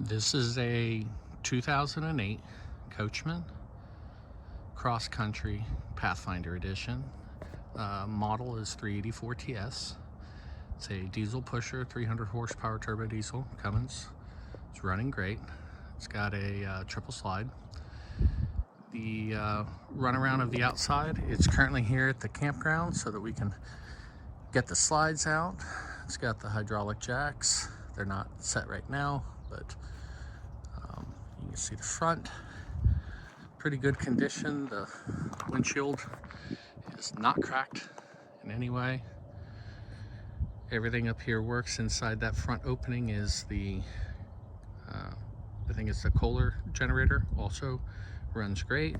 This is a 2008 Coachman Cross Country Pathfinder Edition. Model is 384 TS. It's a diesel pusher, 300 horsepower turbo diesel, Cummins. It's running great. It's got a triple slide. The runaround of the outside, it's currently here at the campground so that we can get the slides out. It's got the hydraulic jacks. They're not set right now, but you can see the front. Pretty good condition. The windshield is not cracked in any way. Everything up here works. Inside that front opening is the I think it's the Kohler generator, also runs great.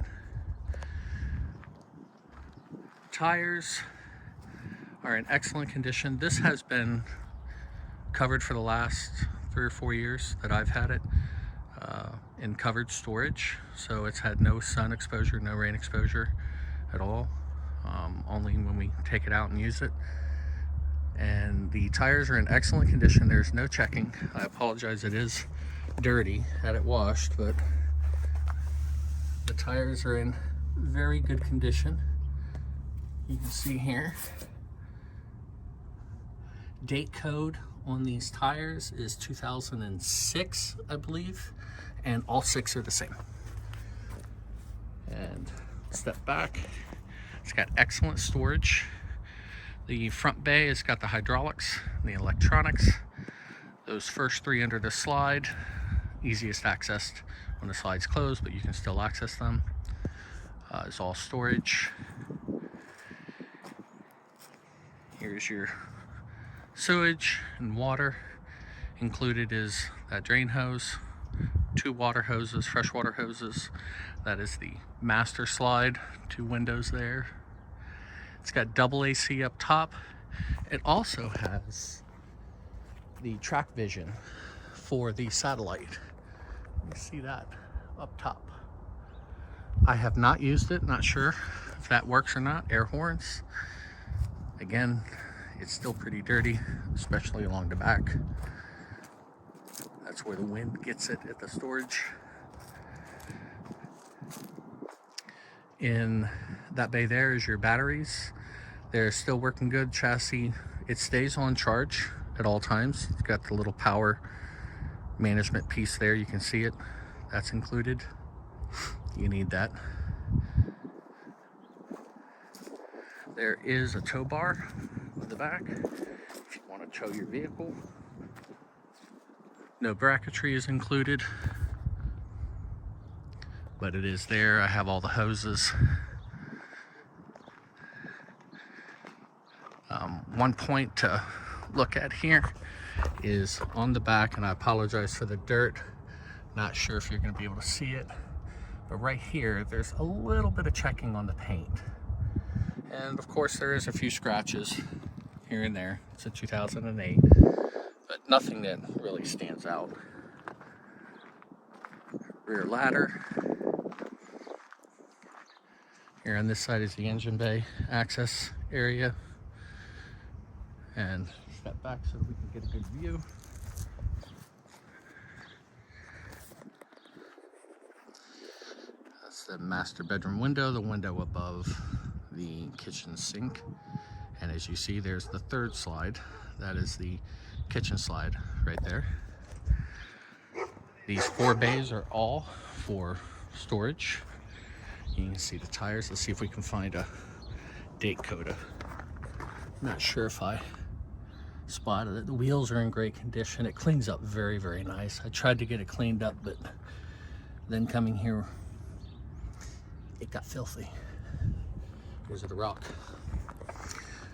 Tires are in excellent condition. This has been covered for the last 3 or 4 years that I've had it in covered storage, so it's had no sun exposure, no rain exposure at all, only when we take it out and use it. And the tires are in excellent condition. There's no checking. I apologize, it is dirty, had it washed, but the tires are in very good condition. You can see here, date code on these tires is 2006, I believe, and all 6 are the same. And step back, it's got excellent storage. The front bay has got the hydraulics, the electronics. Those first 3 under the slide, easiest accessed when the slide's closed, but you can still access them. It's all storage. Here's your sewage and water. Included is that drain hose, 2 water hoses, freshwater hoses. That is the master slide, 2 windows there. It's got double AC up top. It also has the track vision for the satellite. You see that up top. I have not used it, not sure if that works or not. Air horns. Again, it's still pretty dirty, especially along the back. That's where the wind gets it at the storage. In that bay there is your batteries. They're still working good. Chassis, it stays on charge at all times. It's got the little power management piece there. You can see it. That's included. You need that. There is a tow bar in the back if you want to tow your vehicle. No bracketry is included, but it is there. I have all the hoses. One point to look at here is on the back, and I apologize for the dirt. Not sure if you're going to be able to see it, but right here there's a little bit of checking on the paint. And of course there is a few scratches here and there. It's a 2008, but nothing that really stands out. Rear ladder. Here on this side is the engine bay access area. And step back so that we can get a good view. That's the master bedroom window, the window above the kitchen sink. And as you see, there's the 3rd slide. That is the kitchen slide right there. These 4 bays are all for storage. You can see the tires. Let's see if we can find a date code. I'm not sure if I spotted it. The wheels are in great condition. It cleans up very, very nice. I tried to get it cleaned up, but then coming here, it got filthy because of the rock.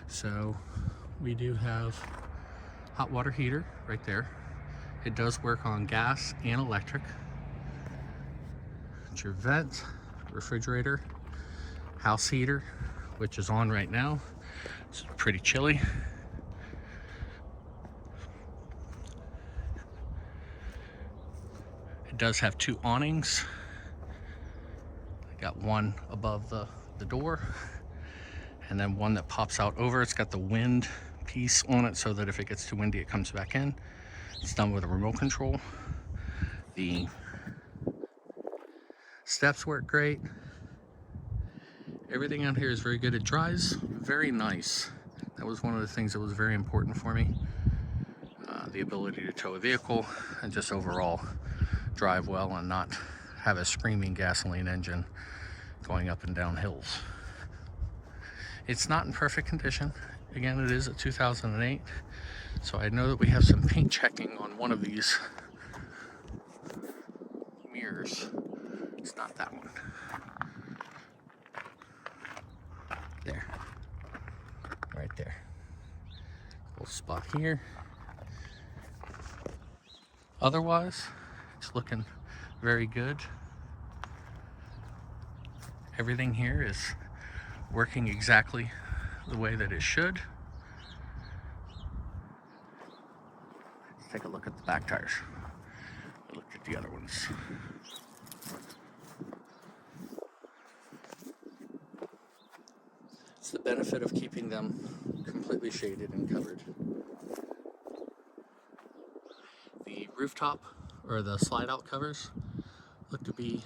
So we do have hot water heater right there. It does work on gas and electric. It's your vent, refrigerator, house heater, which is on right now. It's pretty chilly. It does have 2 awnings. I got one above the door, and then one that pops out over. It's got the wind piece on it so that if it gets too windy, it comes back in. It's done with a remote control. The steps work great. Everything out here is very good. It dries very nice. That was one of the things that was very important for me. The ability to tow a vehicle and just overall drive well and not have a screaming gasoline engine going up and down hills. It's not in perfect condition. Again, it is a 2008. So I know that we have some paint checking on one of these mirrors. It's not that one. There. Right there. Little spot here. Otherwise, it's looking very good. Everything here is working exactly the way that it should. Let's take a look at the back tires. We looked at the other ones. It's the benefit of keeping them completely shaded and covered. The rooftop, or the slide out covers, look to be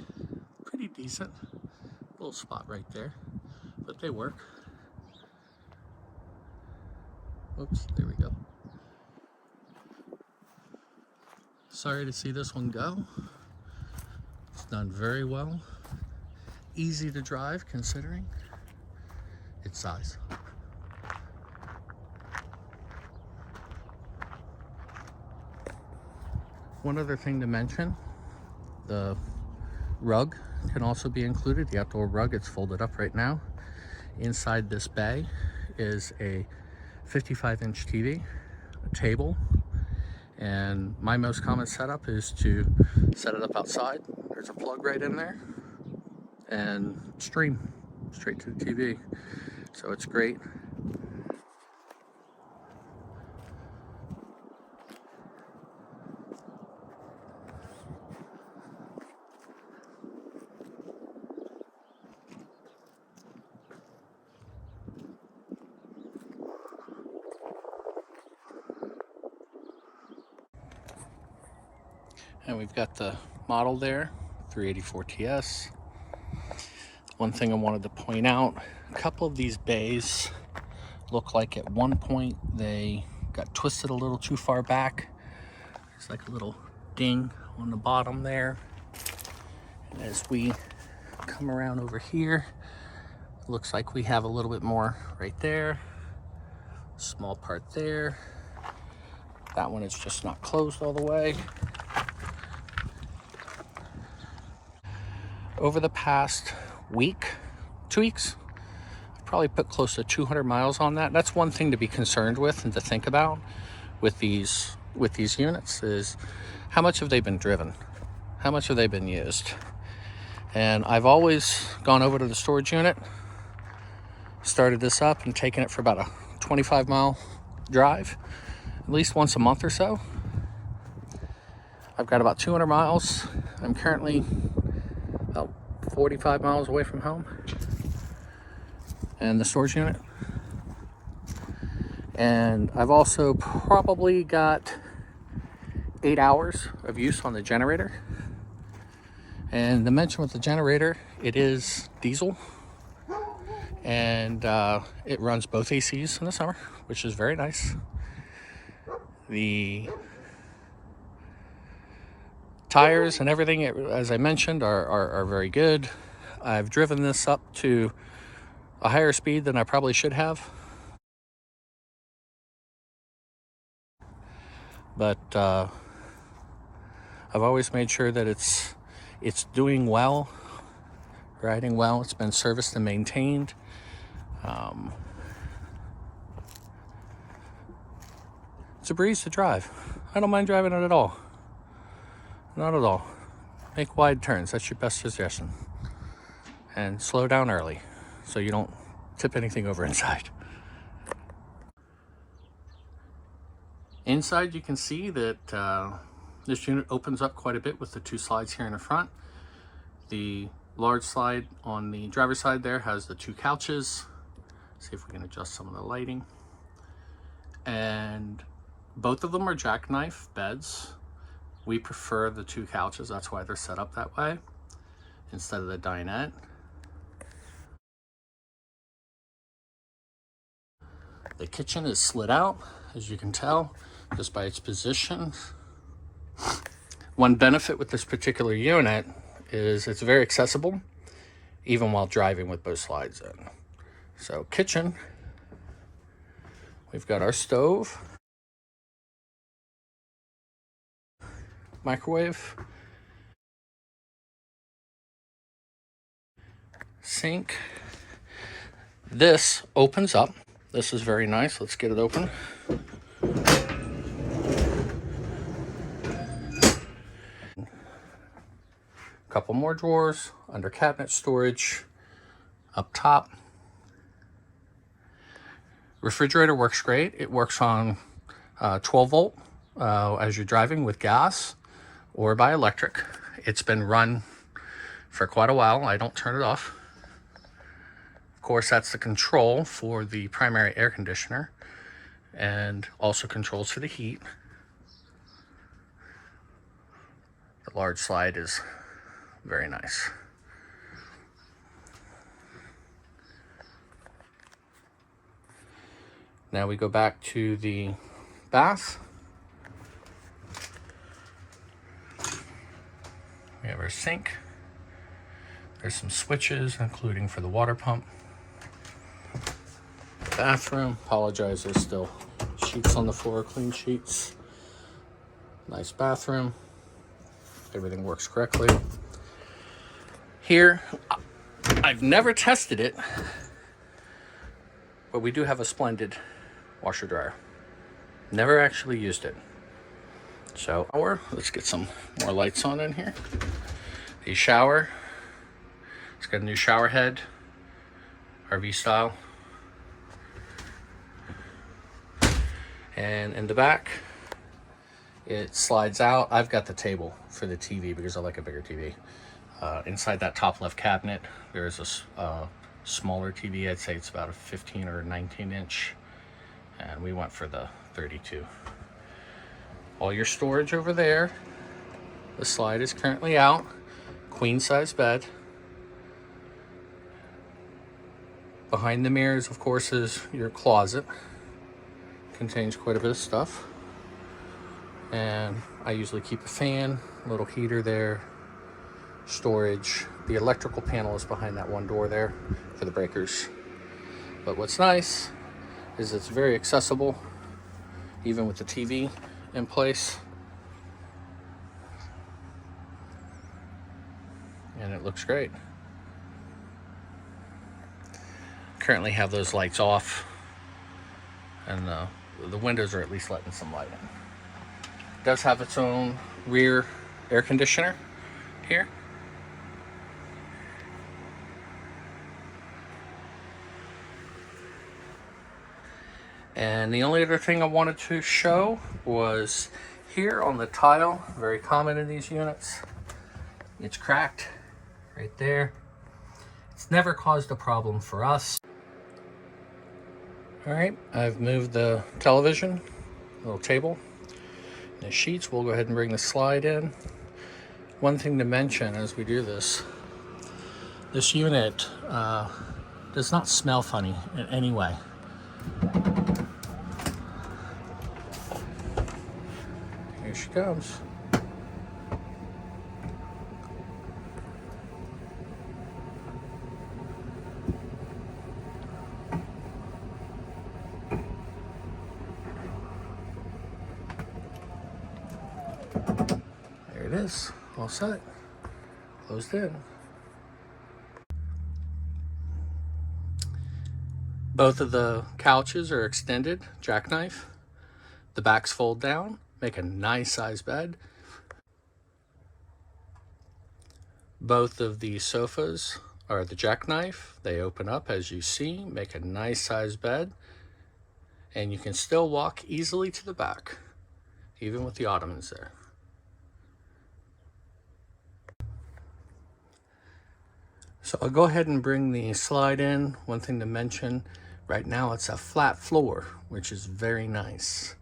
pretty decent. Little spot right there, but they work. Oops, there we go. Sorry to see this one go. It's done very well. Easy to drive considering its size. One other thing to mention, the rug can also be included. The outdoor rug, it's folded up right now. Inside this bay is a 55-inch TV, a table, and my most common setup is to set it up outside. There's a plug right in there and stream straight to the TV. So it's great. And we've got the model there, 384 TS. One thing I wanted to point out, a couple of these bays look like at one point they got twisted a little too far back. There's like a little ding on the bottom there. And as we come around over here, it looks like we have a little bit more right there. Small part there. That one is just not closed all the way. Over the past week, 2 weeks, I've probably put close to 200 miles on that. That's one thing to be concerned with and to think about with these units is how much have they been driven? How much have they been used? And I've always gone over to the storage unit, started this up and taken it for about a 25-mile drive, at least once a month or so. I've got about 200 miles. I'm currently about 45 miles away from home and the storage unit. And I've also probably got 8 hours of use on the generator. And to mention with the generator, it is diesel, and it runs both ACs in the summer, which is very nice. The tires and everything, as I mentioned, are very good. I've driven this up to a higher speed than I probably should have, but I've always made sure that it's doing well, riding well. It's been serviced and maintained. It's a breeze to drive. I don't mind driving it at all. Not at all. Make wide turns. That's your best suggestion. And slow down early so you don't tip anything over inside. Inside, you can see that this unit opens up quite a bit with the 2 slides here in the front. The large slide on the driver's side there has the 2 couches. See if we can adjust some of the lighting. And both of them are jackknife beds. We prefer the 2 couches, that's why they're set up that way, instead of the dinette. The kitchen is slid out, as you can tell, just by its position. One benefit with this particular unit is it's very accessible, even while driving with both slides in. So kitchen, we've got our stove, microwave, sink. This opens up. This is very nice. Let's get it open. Couple more drawers, under cabinet storage, up top. Refrigerator works great. It works on 12 volt as you're driving with gas or by electric. It's been run for quite a while. I don't turn it off. Of course, that's the control for the primary air conditioner and also controls for the heat. The large slide is very nice. Now we go back to the bath. We have our sink. There's some switches, including for the water pump. Bathroom, apologize, there's still sheets on the floor, clean sheets. Nice bathroom. Everything works correctly. Here, I've never tested it, but we do have a splendid washer dryer. Never actually used it. So, let's get some more lights on in here. The shower, it's got a new shower head, RV style. And in the back, it slides out. I've got the table for the TV because I like a bigger TV. Inside that top left cabinet, there's a smaller TV. I'd say it's about a 15 or 19 inch. And we went for the 32. All your storage over there. The slide is currently out. Queen size bed. Behind the mirrors, of course, is your closet. Contains quite a bit of stuff. And I usually keep a fan, a little heater there, storage. The electrical panel is behind that one door there for the breakers. But what's nice is it's very accessible, even with the TV in place. And it looks great. Currently have those lights off, and the windows are at least letting some light in. It does have its own rear air conditioner here. And the only other thing I wanted to show was here on the tile, very common in these units. It's cracked right there. It's never caused a problem for us. All right, I've moved the television, little table, and the sheets. We'll go ahead and bring the slide in. One thing to mention as we do this unit does not smell funny in any way. Here she comes. There it is, all set, closed in. Both of the couches are extended, jackknife. The backs fold down, make a nice size bed. Both of the sofas are the jackknife. They open up as you see, make a nice size bed. And you can still walk easily to the back, even with the ottomans there. So I'll go ahead and bring the slide in. One thing to mention, right now it's a flat floor, which is very nice.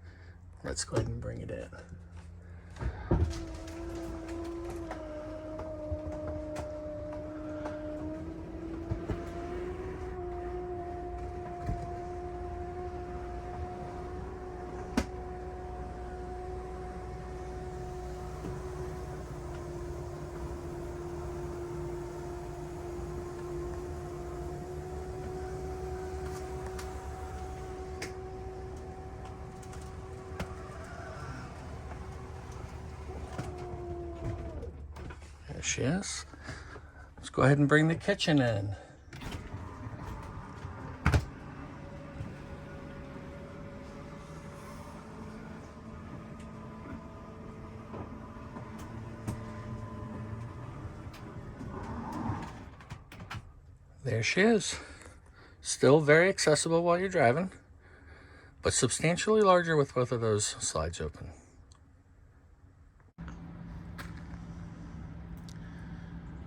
Let's go ahead and bring it in. she is. Let's go ahead and bring the kitchen in. There she is. Still very accessible while you're driving, but substantially larger with both of those slides open.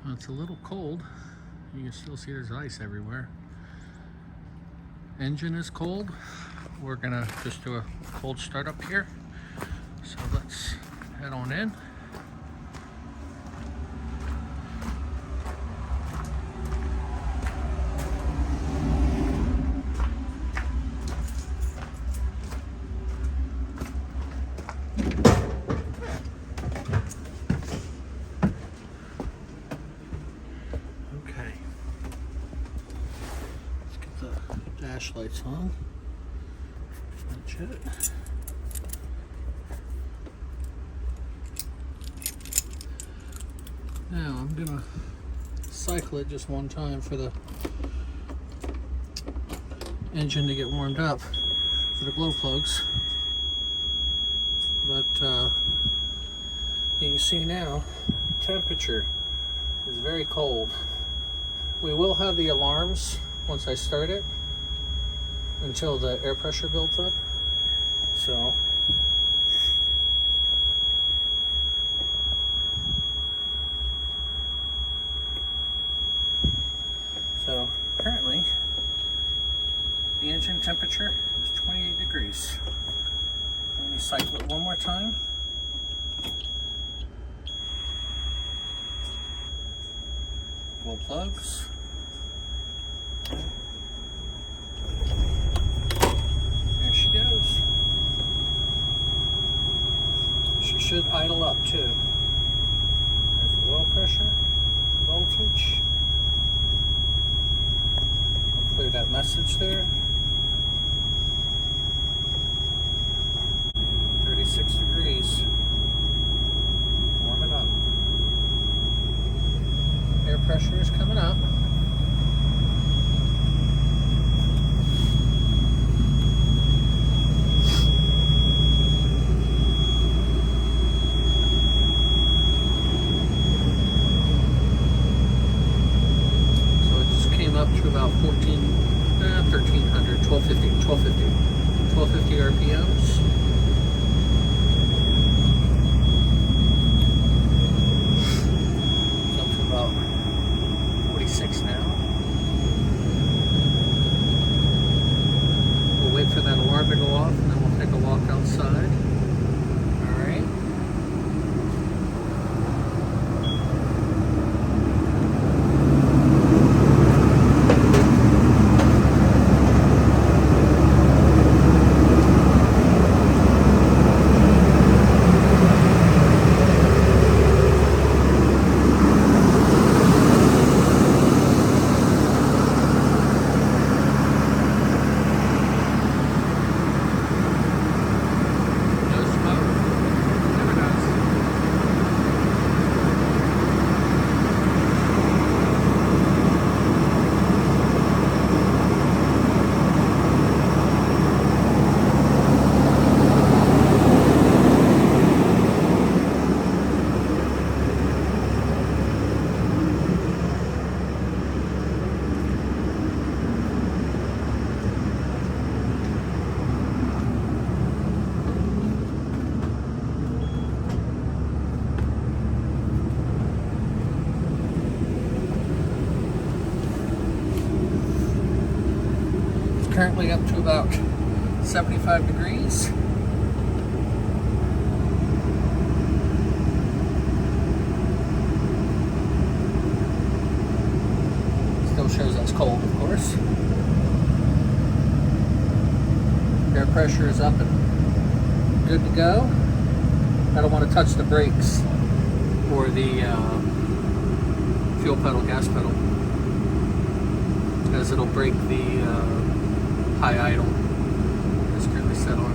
Well, it's a little cold. You can still see there's ice everywhere. Engine is cold. We're gonna just do a cold start up here. So let's head on in. Dash lights on. That's it. Now I'm gonna cycle it just one time for the engine to get warmed up for the glow plugs. But you can see now, temperature is very cold. We will have the alarms once I start it, until the air pressure builds up. So currently the engine temperature is 28 degrees. Let me cycle it one more time. Glow plugs. There she goes. She should idle up too. There's the oil pressure, voltage. Hopefully that message there. 36 degrees. Warming up. Air pressure is coming up. Up to about 1300, 1250 RPMs. It's up to about 46 now. We'll wait for that alarm to go off and then we'll take a walk outside. All right. Currently up to about 75 degrees. Still shows us cold, of course. Air pressure is up and good to go. I don't want to touch the brakes or the fuel pedal, gas pedal, as it'll break the high idle is currently set on.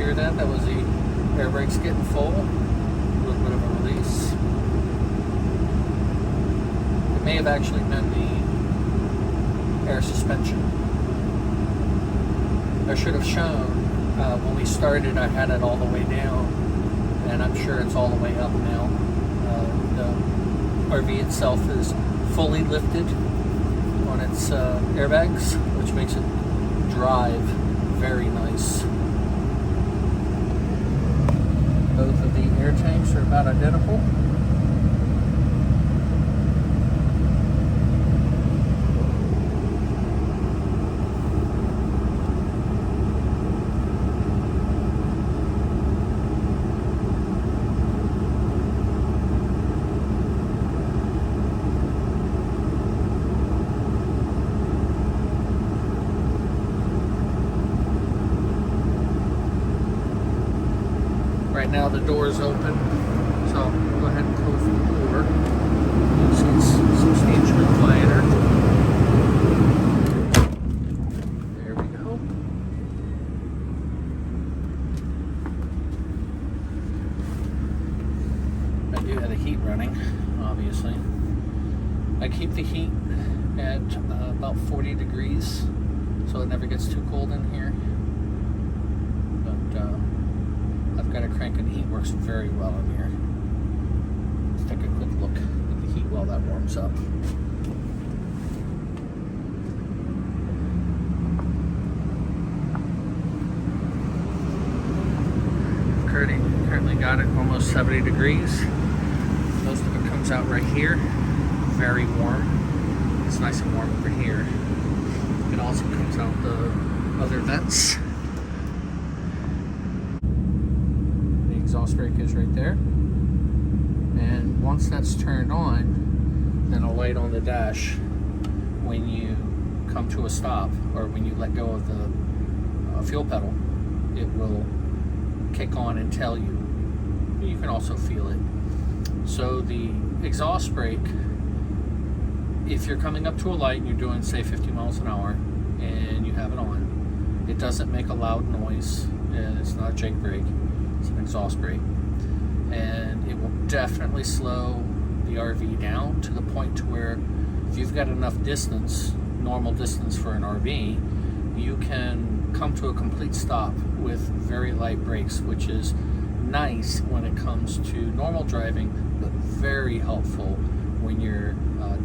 hear that? That was the air brakes getting full. A little bit of a release. It may have actually been the air suspension. I should have shown when we started I had it all the way down, and I'm sure it's all the way up now. The RV itself is fully lifted on its airbags, which makes it drive very nice. Both of the air tanks are about identical. Right now the door is open, so I'll go ahead and close the door. So it's substantially quieter. There we go. I do have the heat running, obviously. I keep the heat at about 40 degrees, so it never gets too cold in here. But I've got a crank and the heat works very well in here. Let's take a quick look at the heat while that warms up. Currently got it almost 70 degrees. Most of it comes out right here. Very warm. It's nice and warm over here. It also comes out the other vents. Exhaust brake is right there, and once that's turned on, then a light on the dash when you come to a stop or when you let go of the fuel pedal, it will kick on and tell you. You can also feel it. So the exhaust brake, if you're coming up to a light and you're doing say 50 miles an hour and you have it on, it doesn't make a loud noise. It's not a jake brake. It's an exhaust brake, and it will definitely slow the RV down to the point to where if you've got enough distance, normal distance for an RV, you can come to a complete stop with very light brakes, which is nice when it comes to normal driving, but very helpful when you're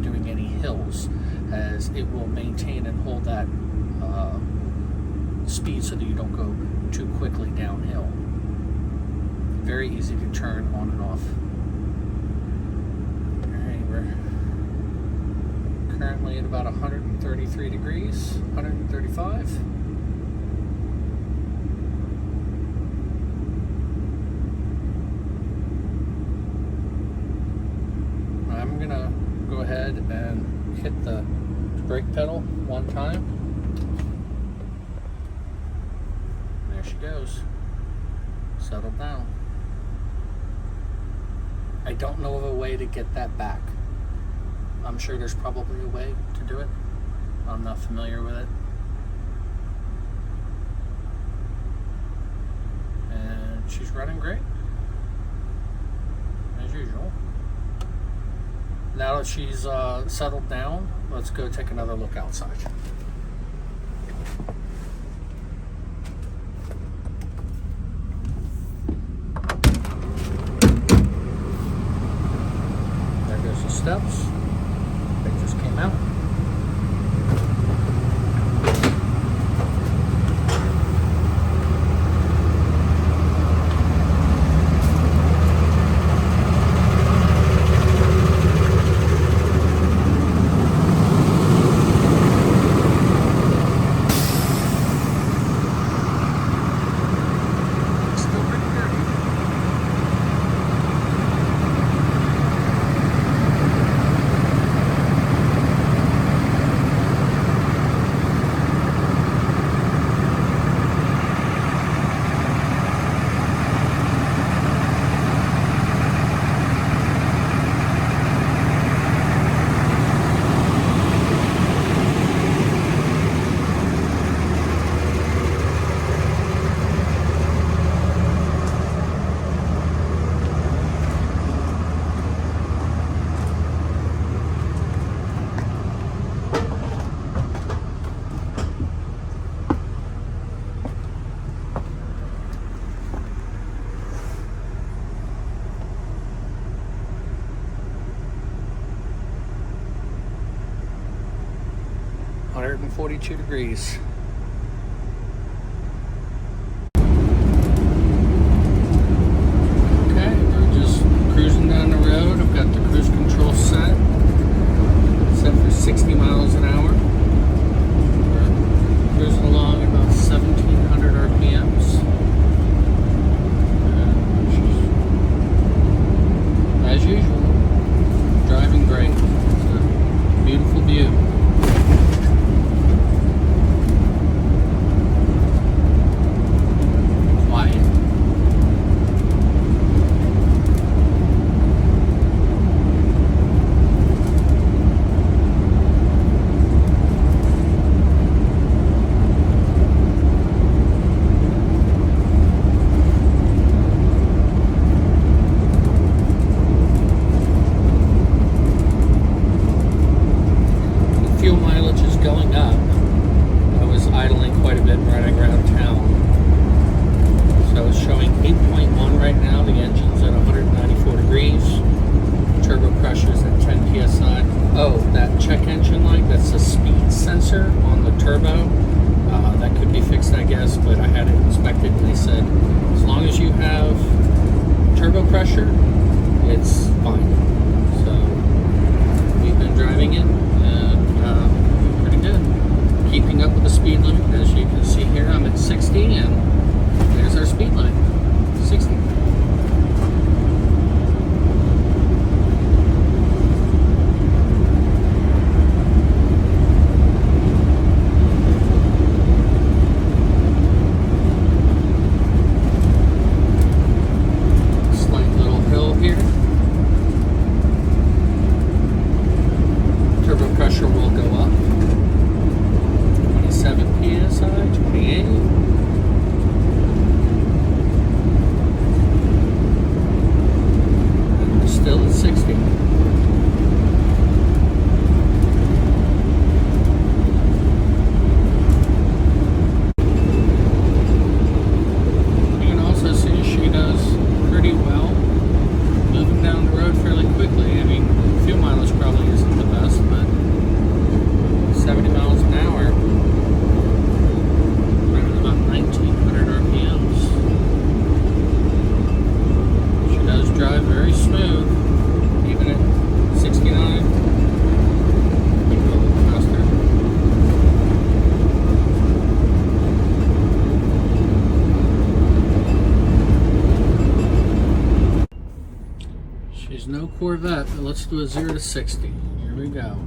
doing any hills, as it will maintain and hold that speed so that you don't go too quickly downhill. Very easy to turn on and off. Alright, we're currently at about 133 degrees, 135. I'm gonna go ahead and hit the brake pedal one time. There she goes. Settled down. I don't know of a way to get that back. I'm sure there's probably a way to do it. I'm not familiar with it. And she's running great, as usual. Now that she's settled down, let's go take another look outside. Steps. They just came out. 142 degrees. Okay, we're just cruising down the road. I've got the cruise control set for 60 miles an hour. We're cruising along at about 1,700 RPMs. As usual, driving great. It's a beautiful view. Quiet. Fuel mileage is going up. I was idling quite a bit running around town. So it's showing 8.1 right now. The engine's at 194 degrees. Turbo pressure's at 10 psi. Oh, that check engine light, that's a speed sensor on the turbo. That could be fixed, I guess, but I had it inspected and they said as long as you have turbo pressure, it's fine. So we've been driving it. Pretty good. Keeping up with the speed limit. As you can see here, I'm at 60 and there's our speed limit, 60. Slight little hill here. Turbo pressure will go up. 27 psi, 28. And we're still at 60. You can also see she does pretty well moving down the road fairly quickly. I mean, fuel mileage probably isn't the best, but 70 miles an hour, running about 1,900 RPMs. She does drive very smooth, even at 69. Maybe a little faster. She's no Corvette, but let's do a 0 to 60. Here we go.